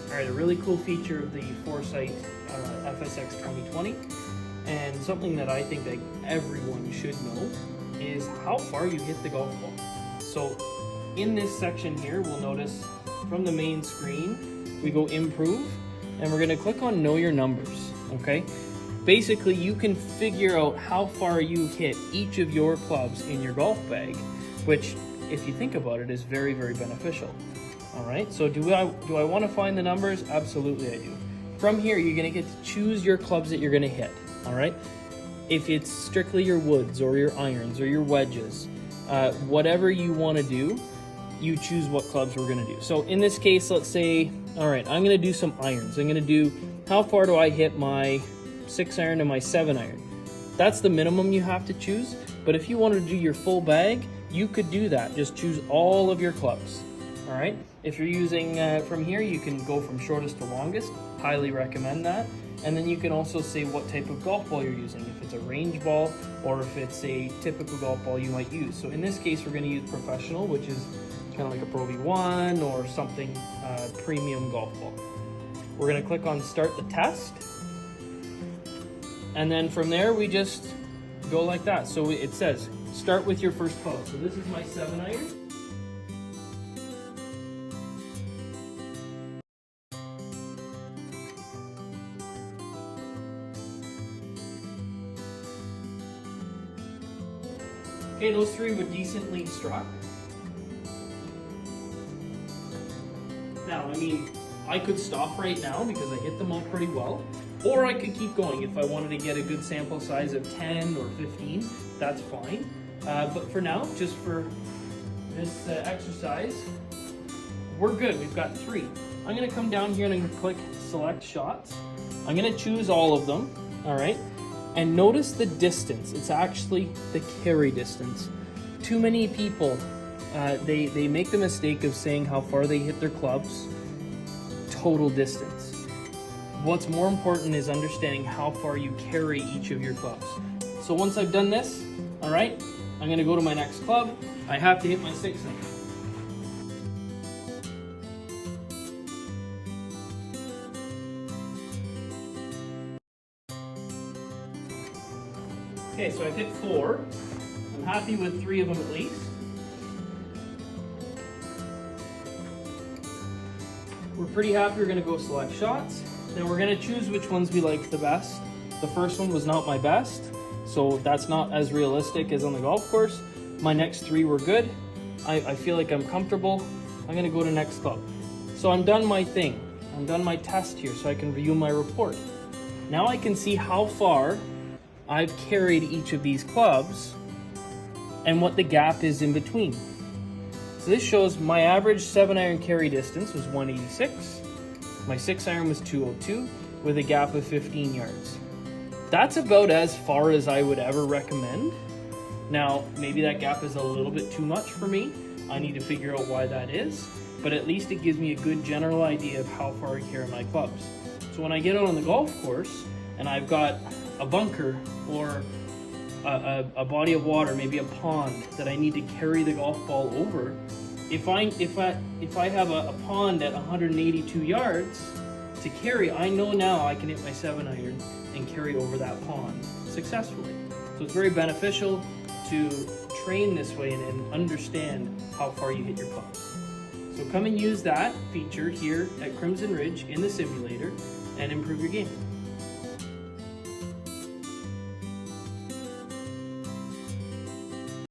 All right, a really cool feature of the Foresight FSX 2020, and something that I think that everyone should know, is how far you hit the golf ball. So in this section here, we'll notice from the main screen, we go improve, and we're gonna click on know your numbers, okay? Basically, you can figure out how far you hit each of your clubs in your golf bag, which, if you think about it, is very, very beneficial. All right, so do I want to find the numbers? Absolutely I do. From here, you're gonna get to choose your clubs that you're gonna hit, all right? If it's strictly your woods or your irons or your wedges, whatever you wanna do, you choose what clubs we're gonna do. So in this case, let's say, all right, I'm gonna do some irons. I'm gonna do, how far do I hit my 6-iron and my 7-iron? That's the minimum you have to choose, but if you wanted to do your full bag, you could do that. Just choose all of your clubs, all right? If you're using from here, you can go from shortest to longest. Highly recommend that. And then you can also say what type of golf ball you're using, if it's a range ball or if it's a typical golf ball you might use. So in this case, we're gonna use professional, which is kind of like a Pro V1 or something premium golf ball. We're gonna click on start the test. And then from there, we just go like that. So it says, start with your first club. So this is my 7-iron. Okay, those three were decently struck. Now, I mean, I could stop right now because I hit them all pretty well, or I could keep going if I wanted to get a good sample size of 10 or 15, that's fine. But for now, just for this exercise, we're good, we've got 3. I'm gonna come down here and I'm gonna click select shots. I'm gonna choose all of them, all right? And notice the distance. It's actually the carry distance. Too many people, they make the mistake of saying how far they hit their clubs, total distance. What's more important is understanding how far you carry each of your clubs. So once I've done this, all right, I'm gonna go to my next club. I have to hit my 6-iron. Okay, so I've hit 4. I'm happy with 3 of them at least. We're pretty happy. We're gonna go select shots. Now we're gonna choose which ones we like the best. The first one was not my best, so that's not as realistic as on the golf course. My next 3 were good. I feel like I'm comfortable. I'm gonna go to next club. So I'm done my thing. I'm done my test here so I can view my report. Now I can see how far I've carried each of these clubs and what the gap is in between. So this shows my average 7-iron carry distance was 186. My 6-iron was 202 with a gap of 15 yards. That's about as far as I would ever recommend. Now, maybe that gap is a little bit too much for me. I need to figure out why that is, but at least it gives me a good general idea of how far I carry my clubs. So when I get out on the golf course and I've got a bunker or a body of water, maybe a pond that I need to carry the golf ball over, if I have a pond at 182 yards to carry, I know now I can hit my 7-iron and carry over that pond successfully. So it's very beneficial to train this way and understand how far you hit your clubs. So come and use that feature here at Crimson Ridge in the simulator and improve your game.